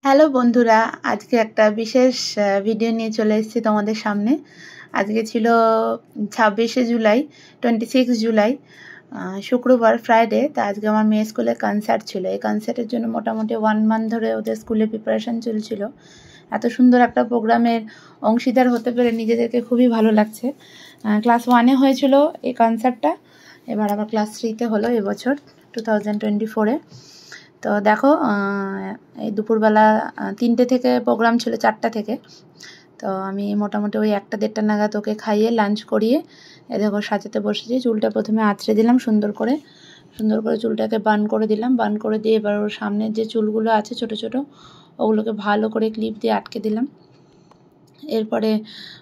Hello বন্ধুরা, আজকে একটা বিশেষ ভিডিও নিয়ে চলে এসেছি তোমাদের সামনে। আজকে ছিল 26শে জুলাই, 26 জুলাই, শুক্রবার, ফ্রাইডে। তা আজকে আমার মেয়ের স্কুলে কনসার্ট ছিল। এই কনসার্টের জন্য মোটামুটি 1 মান্থ ধরে ওদের স্কুলে প্রিপারেশান চলছিল। এত সুন্দর একটা প্রোগ্রামের অংশীদার হতে পেরে নিজেদেরকে খুবই ভালো লাগছে। ক্লাস 1-এ হয়েছিল এই কনসার্টটা, এবার আবার ক্লাস 3-তে হলো এবছর 2024-এ। তো দেখো, এই দুপুরবেলা 3টে থেকে প্রোগ্রাম ছিল, 4টা থেকে। তো আমি মোটামুটি ওই 1টা-1:30 নাগাদ ওকে খাইয়ে লাঞ্চ করিয়ে দেখো সাজাতে বসেছি। চুলটা প্রথমে আঁচড়ে দিলাম সুন্দর করে চুলটাকে বান করে দিলাম। বান করে দিয়ে এবার ওর সামনের যে চুলগুলো আছে ছোট ছোট, ওগুলোকে ভালো করে ক্লিপ দিয়ে আটকে দিলাম। এরপরে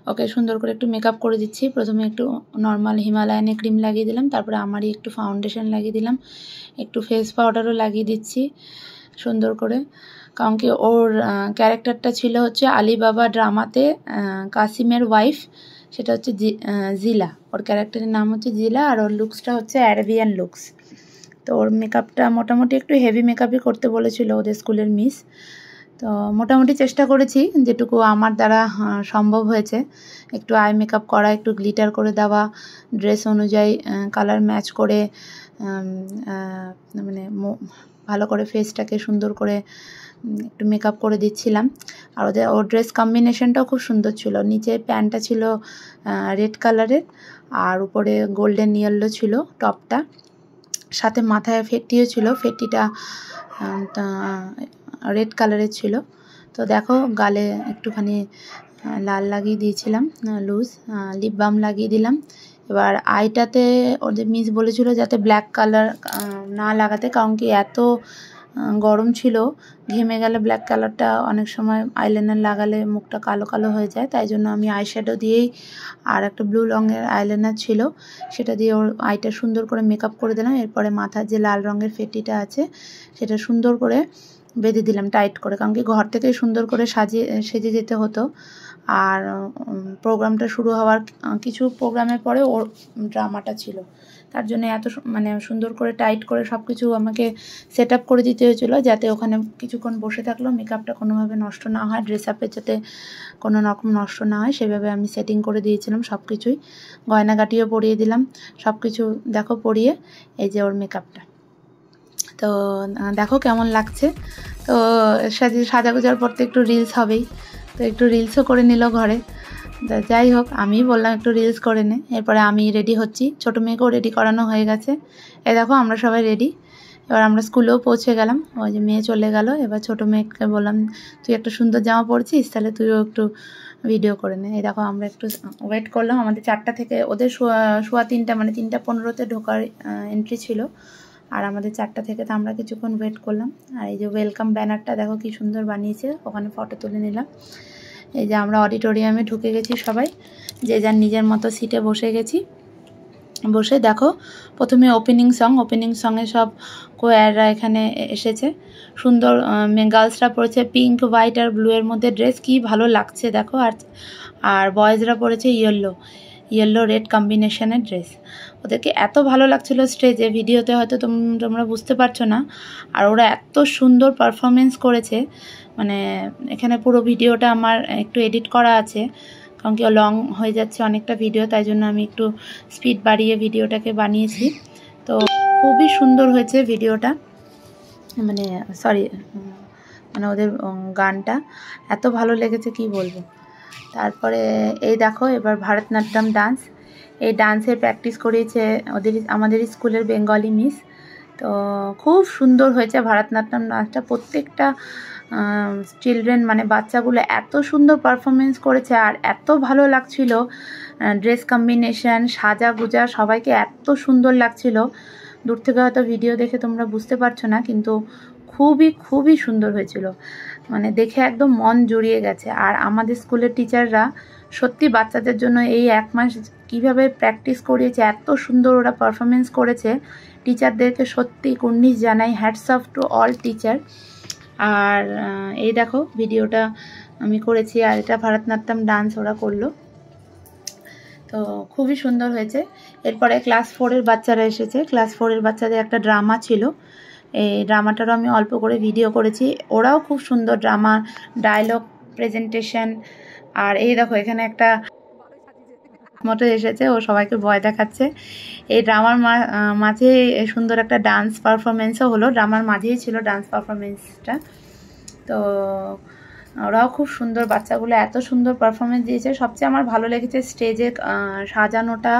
ওকে সুন্দর করে একটু মেকআপ করে দিচ্ছি। প্রথমে একটু নর্মাল হিমালয়ানে ক্রিম লাগিয়ে দিলাম, তারপরে আমারই একটু ফাউন্ডেশন লাগিয়ে দিলাম, একটু ফেস পাউডারও লাগিয়ে দিচ্ছি সুন্দর করে। কারণ কি ওর ক্যারেক্টারটা ছিল হচ্ছে আলিবাবা ড্রামাতে কাসিমের ওয়াইফ, সেটা হচ্ছে জিলা। ওর ক্যারেক্টারের নাম হচ্ছে জিলা, আর ওর লুকসটা হচ্ছে অ্যারাবিয়ান লুকস। তো ওর মেকআপটা মোটামুটি একটু হেভি মেকআপই করতে বলেছিল ওদের স্কুলের মিস। তো মোটামুটি চেষ্টা করেছি যেটুকু আমার দ্বারা সম্ভব হয়েছে। একটু আই মেকআপ করা, একটু গ্লিটার করে দেওয়া, ড্রেস অনুযায়ী কালার ম্যাচ করে, মানে ভালো করে ফেসটাকে সুন্দর করে একটু মেকআপ করে দিচ্ছিলাম। আর ওর ড্রেস কম্বিনেশনটাও খুব সুন্দর ছিল। নিচে প্যান্টটা ছিল রেড কালারের, আর উপরে গোল্ডেন ইয়েলো ছিল টপটা, সাথে মাথায় ফেটিও ছিল, ফেটিটা রেড কালারের ছিল। তো দেখো গালে একটুখানি লাল লাগিয়ে দিয়েছিলাম, লুজ লিপ বাম লাগিয়ে দিলাম। এবার আইটাতে ওদের মিস বলেছিল যাতে ব্ল্যাক কালার না লাগাতে, কারণ কি এত গরম ছিল, ঘেমে গেলে ব্ল্যাক কালারটা অনেক সময় আইলাইনার লাগালে মুখটা কালো কালো হয়ে যায়। তাই জন্য আমি আইশ্যাডো দিয়েই, আর একটা ব্লু রঙের আইলাইনার ছিল সেটা দিয়ে ওর আইটা সুন্দর করে মেকআপ করে দিলাম। এরপরে মাথার যে লাল রঙের ফেটিটা আছে সেটা সুন্দর করে বেঁধে দিলাম টাইট করে, কারণ কি ঘর থেকেই সুন্দর করে সেজে যেতে হতো। আর প্রোগ্রামটা শুরু হওয়ার কিছু প্রোগ্রামের পরে ওর ড্রামাটা ছিল, তার জন্য এত মানে সুন্দর করে টাইট করে সব কিছু আমাকে সেট আপ করে দিতে হয়েছিল, যাতে ওখানে কিছুক্ষণ বসে থাকলেও মেকআপটা কোনোভাবে নষ্ট না হয়, ড্রেস আপের যাতে কোনো রকম নষ্ট না হয় সেভাবে আমি সেটিং করে দিয়েছিলাম সব কিছুই। গয়নাগাটিও পরিয়ে দিলাম, সব কিছু দেখো পরিয়ে। এই যে ওর মেকআপটা, তো দেখো কেমন লাগছে। তো সাজাগোজার পর তো একটু রিলস হবেই, তো একটু রিলসও করে নিল ঘরে। যাই হোক, আমি বললাম একটু রিলস করে নে। এরপরে আমি রেডি হচ্ছি, ছোটো মেয়েকেও রেডি করানো হয়ে গেছে। এ দেখো আমরা সবাই রেডি। এবার আমরা স্কুলেও পৌঁছে গেলাম, ওই যে মেয়ে চলে গেল। এবার ছোটো মেয়েকে বললাম তুই একটা সুন্দর জামা পরছিস, তাহলে তুইও একটু ভিডিও করে নে। এই দেখো আমরা একটু ওয়েট করলাম, আমাদের 4টা থেকে, ওদের সোয়া 3টা মানে 3:15-তে ঢোকার এন্ট্রি ছিল, আর আমাদের 4টা থেকে। তো আমরা কিছুক্ষণ ওয়েট করলাম। আর এই যে ওয়েলকাম ব্যানারটা দেখো কি সুন্দর বানিয়েছে, ওখানে ফটো তুলে নিলাম। এই যে আমরা অডিটোরিয়ামে ঢুকে গেছি সবাই, যে যার নিজের মতো সিটে বসে গেছি। বসে দেখো প্রথমে ওপেনিং সঙে সব কোয়াররা এখানে এসেছে। সুন্দর গার্লসরা পরেছে পিঙ্ক, হোয়াইট আর ব্লু এর মধ্যে ড্রেস, কি ভালো লাগছে দেখো। আর বয়েজরা পরেছে ইয়েলো রেড কম্বিনেশনের ড্রেস। ওদেরকে এত ভালো লাগছিল স্টেজে, ভিডিওতে হয়তো তোমরা বুঝতে পারছো না। আর ওরা এত সুন্দর পারফরমেন্স করেছে, মানে এখানে পুরো ভিডিওটা আমার একটু এডিট করা আছে, কারণ কি লং হয়ে যাচ্ছে অনেকটা ভিডিও, তাই জন্য আমি একটু স্পিড বাড়িয়ে ভিডিওটাকে বানিয়েছি। তো খুবই সুন্দর হয়েছে ভিডিওটা, মানে মানে ওদের গানটা এত ভালো লেগেছে কি বলবো। তারপরে এই দেখো এবার ভারতনাট্যম ডান্স, এই ডান্সের প্র্যাকটিস করিয়েছে আমাদের স্কুলের বেঙ্গলি মিস। তো খুব সুন্দর হয়েছে ভারতনাট্যম ডান্সটা। প্রত্যেকটা চিলড্রেন মানে বাচ্চাগুলো এত সুন্দর পারফরমেন্স করেছে, আর এত ভালো লাগছিল। ড্রেস কম্বিনেশন, সাজাগুজা, সবাইকে এত সুন্দর লাগছিল। দূর থেকে হয়তো ভিডিও দেখে তোমরা বুঝতে পারছো না, কিন্তু খুবই সুন্দর হয়েছিল, মানে দেখে একদম মন জুড়িয়ে গেছে। আর আমাদের স্কুলের টিচাররা সত্যি বাচ্চাদের জন্য এই 1 মাস কীভাবে প্র্যাকটিস করিয়েছে, এত সুন্দর ওরা পারফরমেন্স করেছে। টিচারদেরকে সত্যি কুর্নিশ জানাই, hats off to all teacher. আর এই দেখো ভিডিওটা আমি করেছি, আর এটা ভারতনাট্যম ডান্স ওরা করলো। তো খুবই সুন্দর হয়েছে। এরপরে ক্লাস 4-এর বাচ্চারা এসেছে। ক্লাস 4-এর বাচ্চাদের একটা ড্রামা ছিল, এই ড্রামাটারও আমি অল্প করে ভিডিও করেছি। ওরাও খুব সুন্দর ড্রামা, ডায়লগ, প্রেজেন্টেশন। আর এই দেখো এখানে একটা মতো এসেছে, ও সবাইকে ভয় দেখাচ্ছে। এই ড্রামার মাঝে সুন্দর একটা ডান্স পারফরমেন্সও হলো, ড্রামার মাঝেই ছিল ডান্স পারফরমেন্সটা। তো ওরাও খুব সুন্দর, বাচ্চাগুলো এত সুন্দর পারফরমেন্স দিয়েছে। সবচেয়ে আমার ভালো লেগেছে স্টেজে সাজানোটা,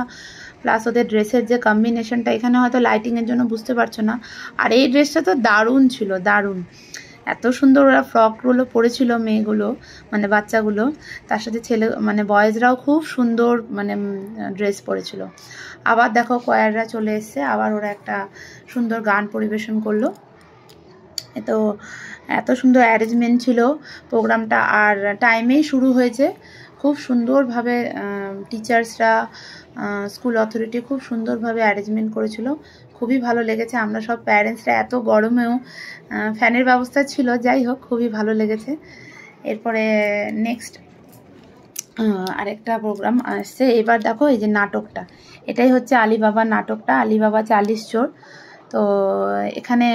প্লাস ওদের ড্রেসের যে কম্বিনেশনটা। এখানে হয়তো লাইটিংয়ের জন্য বুঝতে পারছো না। আর এই ড্রেসটা তো দারুণ ছিল, দারুণ, এত সুন্দর ওরা ফ্রকগুলো পরেছিল মেয়েগুলো, মানে বাচ্চাগুলো। তার সাথে ছেলে মানে বয়েজরাও খুব সুন্দর মানে ড্রেস পরেছিল। আবার দেখো কয়াররা চলে এসছে, আবার ওরা একটা সুন্দর গান পরিবেশন করলো। তো এত সুন্দর অ্যারেঞ্জমেন্ট ছিল প্রোগ্রামটা, আর টাইমেই শুরু হয়েছে। খুব সুন্দরভাবে টিচার্সরা, স্কুল অথরিটি খুব সুন্দরভাবে অ্যারেঞ্জমেন্ট করেছিল, খুবই ভালো লেগেছে। আমরা সব প্যারেন্টসরা এত গরমেও ফ্যানের ব্যবস্থা ছিল, যাই হোক খুবই ভালো লেগেছে। এরপরে নেক্সট আরেকটা প্রোগ্রাম আসছে। এবার দেখো এই যে নাটকটা, এটাই হচ্ছে আলিবাবা নাটকটা, আলিবাবা 40 চোর। তো এখানে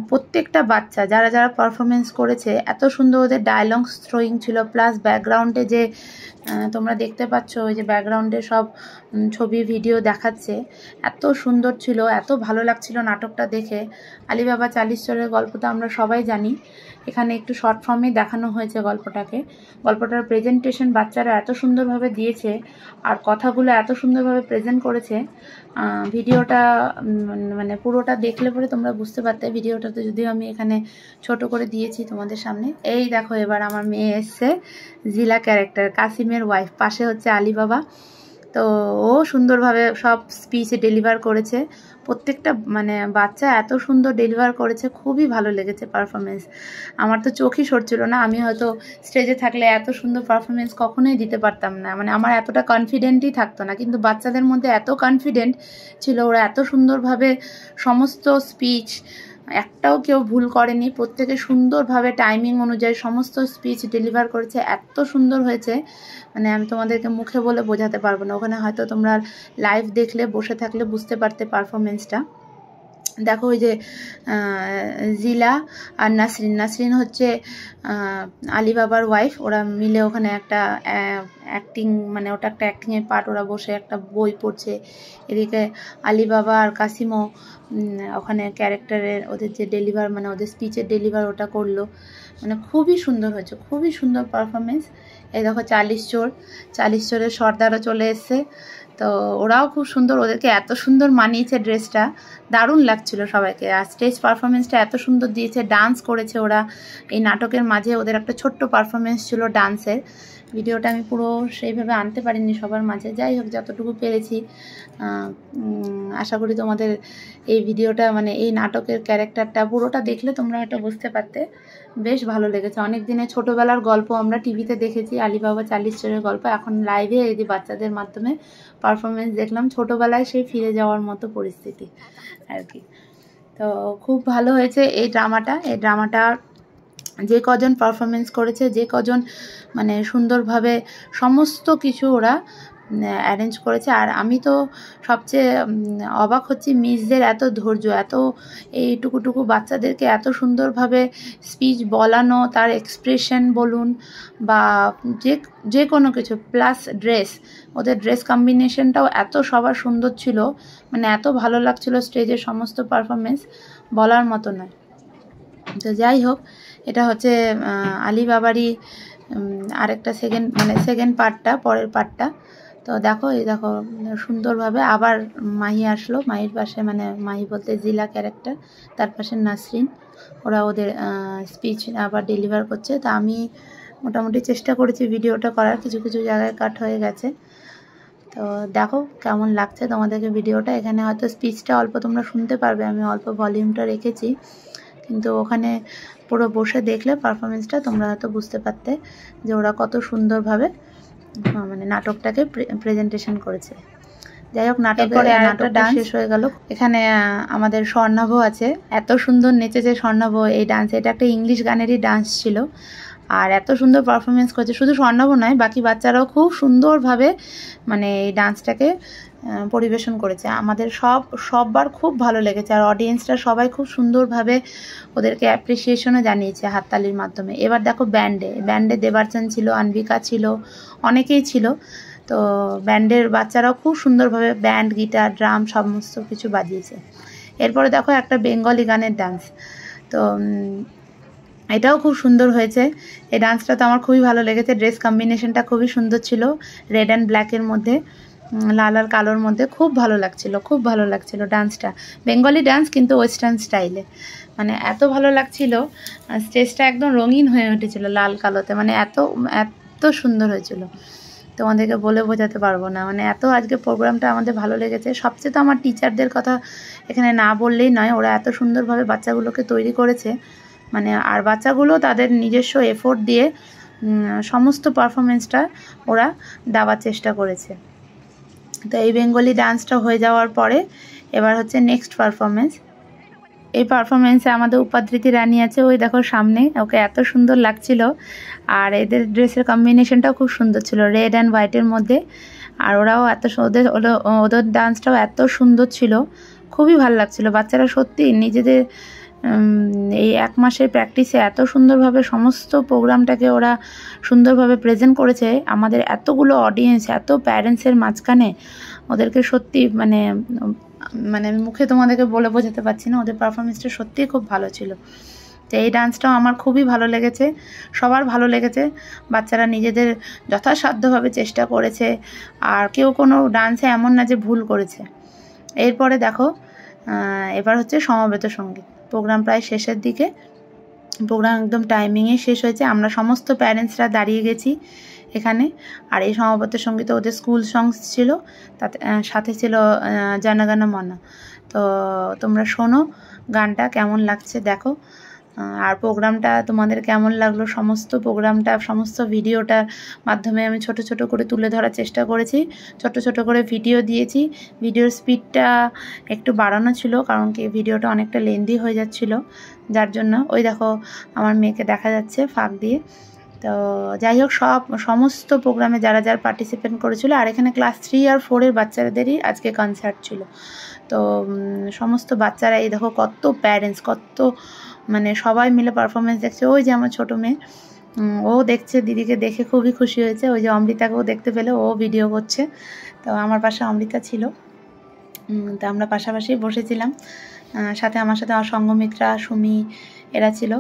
প্রত্যেকটা বাচ্চা যারা যারা পারফরমেন্স করেছে এত সুন্দর, ওদের ডায়লগস থ্রোয়িং ছিল, প্লাস ব্যাকগ্রাউন্ডে যে তোমরা দেখতে পাচ্ছ ওই যে ব্যাকগ্রাউন্ডে সব ছবি ভিডিও দেখাচ্ছে, এত সুন্দর ছিল, এত ভালো লাগছিল নাটকটা দেখে। আলিবাবা 40 চোরের গল্প তো আমরা সবাই জানি, এখানে একটু শর্ট ফর্মে দেখানো হয়েছে গল্পটাকে। গল্পটার প্রেজেন্টেশন বাচ্চারা এত সুন্দরভাবে দিয়েছে, আর কথাগুলো এত সুন্দরভাবে প্রেজেন্ট করেছে। ভিডিওটা মানে পুরোটা দেখলে পরে তোমরা বুঝতে পারতে। ভিডিওটাতে যদিও আমি এখানে ছোট করে দিয়েছি তোমাদের সামনে। এই দেখো এবার আমার মেয়ে এসছে, জিলা ক্যারেক্টার, কাসিমের ওয়াইফ, পাশে হচ্ছে আলিবাবা। তো ও সুন্দরভাবে সব স্পিচ ডেলিভার করেছে, প্রত্যেকটা মানে বাচ্চা এত সুন্দর ডেলিভার করেছে, খুবই ভালো লেগেছে পারফরমেন্স। আমার তো চোখই সরছিল না, আমি হয়তো স্টেজে থাকলে এত সুন্দর পারফরমেন্স কখনোই দিতে পারতাম না, মানে আমার এতটা কনফিডেন্টই থাকতো না। কিন্তু বাচ্চাদের মধ্যে এত কনফিডেন্ট ছিল, ওরা এত সুন্দরভাবে সমস্ত স্পিচ, একটাও কেউ ভুল করেনি, প্রত্যেকে সুন্দরভাবে টাইমিং অনুযায়ী সমস্ত স্পিচ ডেলিভার করেছে, এত সুন্দর হয়েছে মানে আমি তোমাদেরকে মুখে বলে বোঝাতে পারবো না। ওখানে হয়তো তোমরা লাইভ দেখলে, বসে থাকলে বুঝতে পারতে পারফরমেন্সটা। দেখো ওই যে জিলা আর নাসরিন, নাসরিন হচ্ছে আলিবাবার ওয়াইফ, ওরা মিলে ওখানে একটা অ্যাক্টিং, মানে ওটা একটা অ্যাক্টিংয়ের পার্ট, ওরা বসে একটা বই পড়ছে। এদিকে আলিবাবা আর কাসিমও ওখানে ক্যারেক্টারের ওদের যে ডেলিভার, মানে ওদের স্পিচের ডেলিভার ওটা করলো, মানে খুবই সুন্দর হয়েছে, খুবই সুন্দর পারফরমেন্স। এই দেখো 40 চোর, 40 চোরের সর্দারও চলে এসছে। তো ওরাও খুব সুন্দর, ওদেরকে এত সুন্দর মানিয়েছে ড্রেসটা, দারুণ লাগছিল সবাইকে। আর স্টেজ পারফরমেন্সটা এত সুন্দর দিয়েছে, ডান্স করেছে ওরা এই নাটকের মাঝে, ওদের একটা ছোট্ট পারফরমেন্স ছিল ডান্সের। ভিডিওটা আমি পুরো সেইভাবে আনতে পারিনি সবার মাঝে, যাই হোক যতটুকু পেরেছি। আশা করি তোমাদের এই ভিডিওটা, মানে এই নাটকের ক্যারেক্টারটা পুরোটা দেখলে তোমরা হয়তো বুঝতে পারতে। বেশ ভালো লেগেছে। অনেক দিনে ছোটোবেলার গল্প আমরা টিভিতে দেখেছি, আলিবাবা 40 চোরের গল্প, এখন লাইভে এই যে বাচ্চাদের মাধ্যমে পারফরমেন্স দেখলাম, ছোটোবেলায় সেই ফিরে যাওয়ার মতো পরিস্থিতি আর কি। তো খুব ভালো হয়েছে এই ড্রামাটা। এই ড্রামাটা যে কজন পারফরমেন্স করেছে, যে কজন মানে সুন্দরভাবে সমস্ত কিছু ওরা অ্যারেঞ্জ করেছে। আর আমি তো সবচেয়ে অবাক হচ্ছি মিসদের এত ধৈর্য, এত এইটুকুটুকু বাচ্চাদেরকে এত সুন্দরভাবে স্পিচ বলানো, তার এক্সপ্রেশন বলুন বা যে কোনো কিছু, প্লাস ড্রেস, ওদের ড্রেস কম্বিনেশনটাও এত সবার সুন্দর ছিল, মানে এত ভালো লাগছিল স্টেজের সমস্ত পারফরমেন্স, বলার মতো নয়। তো যাই হোক, এটা হচ্ছে আলিবাবারই আরেকটা সেকেন্ড পার্টটা, পরের পার্টটা। তো দেখো এই দেখো সুন্দরভাবে আবার মাহি আসলো, মাহির পাশে, মানে মাহি বলতে জিলা ক্যারেক্টার, তার পাশে নাসরিন, ওরা ওদের স্পিচ আবার ডেলিভার করছে। তো আমি মোটামুটি চেষ্টা করেছি ভিডিওটা করার, কিছু কিছু জায়গায় কাট হয়ে গেছে। তো দেখো কেমন লাগছে তোমাদেরকে ভিডিওটা। এখানে হয়তো স্পিচটা অল্প তোমরা শুনতে পারবে, আমি অল্প ভলিউমটা রেখেছি, কিন্তু ওখানে পুরো বসে দেখলে পারফরমেন্সটা তোমরা হয়তো বুঝতে পারতে যে ওরা কত সুন্দরভাবে মানে নাটকটাকে প্রেজেন্টেশন করেছে। যাই হোক, নাটকটা শেষ হয়ে গেল। এখানে আমাদের স্বর্ণাভ আছে, এত সুন্দর নেচেছে স্বর্ণাভ এই ডান্স, এটা একটা ইংলিশ গানেরই ডান্স ছিল, আর এত সুন্দর পারফরমেন্স করেছে। শুধু স্বর্ণাভ নয়, বাকি বাচ্চারাও খুব সুন্দরভাবে মানে এই ডান্সটাকে পরিবেশন করেছে। আমাদের সববার খুব ভালো লেগেছে, আর অডিয়েন্সরা সবাই খুব সুন্দরভাবে ওদেরকে অ্যাপ্রিসিয়েশনও জানিয়েছে হাততালির মাধ্যমে। এবার দেখো ব্যান্ডে দেবার্চন ছিল, আনবিকা ছিল, অনেকেই ছিল। তো ব্যান্ডের বাচ্চারাও খুব সুন্দরভাবে ব্যান্ড, গিটার, ড্রাম সমস্ত কিছু বাজিয়েছে। এরপরে দেখো একটা বেঙ্গলি গানের ডান্স, তো এটাও খুব সুন্দর হয়েছে। এই ডান্সটা তো আমার খুবই ভালো লেগেছে। ড্রেস কম্বিনেশনটা খুবই সুন্দর ছিল, রেড অ্যান্ড ব্ল্যাকের মধ্যে, লাল আর কালোর মধ্যে। খুব ভালো লাগছিল ডান্সটা। বেঙ্গলি ডান্স কিন্তু ওয়েস্টার্ন স্টাইলে, মানে এত ভালো লাগছিল। স্টেজটা একদম রঙিন হয়ে উঠেছিল লাল কালোতে, মানে এত সুন্দর হয়েছিল, তোমাদেরকে বলে বোঝাতে পারবো না। মানে এত আজকে প্রোগ্রামটা আমাদের ভালো লেগেছে। সবচেয়ে তো আমার টিচারদের কথা এখানে না বললেই নয়। ওরা এত সুন্দরভাবে বাচ্চাগুলোকে তৈরি করেছে, মানে আর বাচ্চাগুলো তাদের নিজস্ব এফোর্ট দিয়ে সমস্ত পারফরমেন্সটা ওরা দেওয়ার চেষ্টা করেছে। তো এই বেঙ্গলি ডান্সটা হয়ে যাওয়ার পরে এবার হচ্ছে নেক্সট পারফরমেন্স। এই পারফরমেন্সে আমাদের উপাধৃতি রানী আছে, ওই দেখো সামনে, ওকে এত সুন্দর লাগছিল। আর এদের ড্রেসের কম্বিনেশনটাও খুব সুন্দর ছিল, রেড অ্যান্ড হোয়াইটের মধ্যে। আর ওরাও ওদের ডান্সটাও এত সুন্দর ছিল, খুবই ভালো লাগছিল। বাচ্চারা সত্যি নিজেদের এই 1 মাসের প্র্যাকটিসে এত সুন্দরভাবে সমস্ত প্রোগ্রামটাকে ওরা সুন্দরভাবে প্রেজেন্ট করেছে। আমাদের এতগুলো অডিয়েন্স, এত প্যারেন্টসের মাঝখানে ওদেরকে সত্যি মানে মুখে তোমাদেরকে বলে বোঝাতে পারছি না। ওদের পারফরমেন্সটা সত্যিই খুব ভালো ছিল। তো এই ডান্সটাও আমার খুবই ভালো লেগেছে, সবার ভালো লেগেছে। বাচ্চারা নিজেদের যথাসাধ্যভাবে চেষ্টা করেছে, আর কেউ কোনো ডান্সে এমন না যে ভুল করেছে। এরপরে দেখো এবার হচ্ছে সমবেত সঙ্গীত। প্রোগ্রাম প্রায় শেষের দিকে, প্রোগ্রাম একদম টাইমিংয়ে শেষ হয়েছে। আমরা সমস্ত প্যারেন্টসরা দাঁড়িয়ে গেছি এখানে। আর এই সমবেত সঙ্গীতে ওদের স্কুল সংস ছিল, তাতে সাথে ছিল জনগণ মন। তো তোমরা শোনো গানটা কেমন লাগছে দেখো। আর প্রোগ্রামটা তোমাদের কেমন লাগলো, সমস্ত প্রোগ্রামটা, সমস্ত ভিডিওটার মাধ্যমে আমি ছোট ছোট করে তুলে ধরার চেষ্টা করেছি। ছোট ছোট করে ভিডিও দিয়েছি। ভিডিওর স্পিডটা একটু বাড়ানো ছিল, কারণ কি ভিডিওটা অনেকটা লেন্দি হয়ে যাচ্ছিল, যার জন্য। ওই দেখো আমার মেয়েকে দেখা যাচ্ছে ফাঁক দিয়ে। তো যাই হোক, সমস্ত প্রোগ্রামে যারা পার্টিসিপেট করেছিল, আর এখানে ক্লাস 3 আর 4 বাচ্চাদেরই আজকে কনসার্ট ছিল। তো সমস্ত বাচ্চারা এই দেখো, কত প্যারেন্টস, কত মানে সবাই মিলে পারফরমেন্স দেখছে। ওই যে আমার ছোটো মেয়ে, ও দেখছে, দিদিকে দেখে খুবই খুশি হয়েছে। ওই যে অমৃতাকেও দেখতে পেলে, ও ভিডিও করছে। তো আমার পাশে অমৃতা ছিল, তো আমরা পাশাপাশি বসেছিলাম। সাথে আমার সাথে আমার সঙ্গমিত্রা, সুমি, এরা ছিল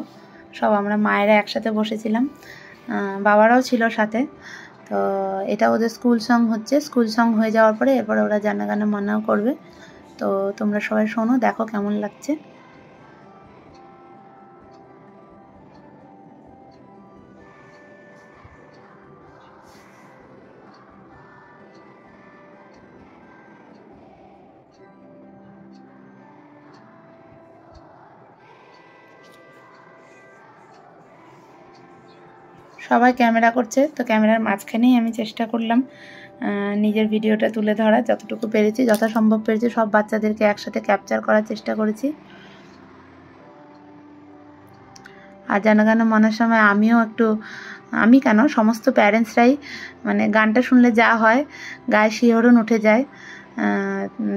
সব। আমরা মায়েরা একসাথে বসেছিলাম, বাবারাও ছিল সাথে। তো এটা ওদের স্কুল সং হচ্ছে। স্কুল সং হয়ে যাওয়ার পরে এরপরে ওরা জনগণ মনও করবে। তো তোমরা সবাই শোনো, দেখো কেমন লাগছে। সবাই ক্যামেরা করছে, তো ক্যামেরার মাঝখানেই আমি চেষ্টা করলাম নিজের ভিডিওটা তুলে ধরা, যতটুকু পেরেছি, যথাসম্ভব পেরেছি। সব বাচ্চাদেরকে একসাথে ক্যাপচার করার চেষ্টা করেছি। আর জনগণ মনের সময় আমি কেন, সমস্ত প্যারেন্টসরাই, মানে গানটা শুনলে যা হয়, গায়ে শিহরণ উঠে যায়।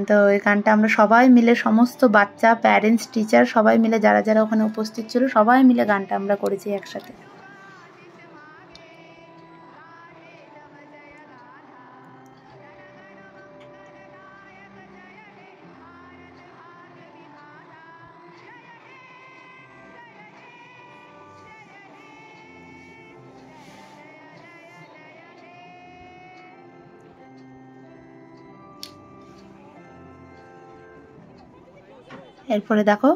তো এই গানটা আমরা সবাই মিলে, সমস্ত বাচ্চা, প্যারেন্টস, টিচার সবাই মিলে, যারা ওখানে উপস্থিত ছিল, সবাই মিলে গানটা আমরা করেছি একসাথে। এরপরে দেখো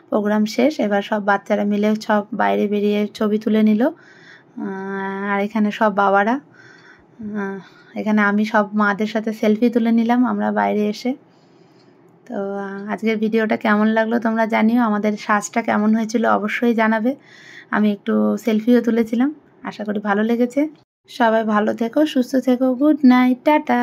প্রোগ্রাম শেষ। এবার সব বাচ্চারা মিলে সব বাইরে বেরিয়ে ছবি তুলে নিল। আর এখানে সব বাবারা, এখানে আমি সব মাদের সাথে সেলফি তুলে নিলাম আমরা বাইরে এসে। তো আজকের ভিডিওটা কেমন লাগলো তোমরা জানিও। আমাদের সাজটা কেমন হয়েছিল অবশ্যই জানাবে। আমি একটু সেলফিও তুলেছিলাম। আশা করি ভালো লেগেছে। সবাই ভালো থেকো, সুস্থ থেকো। Good night, tata.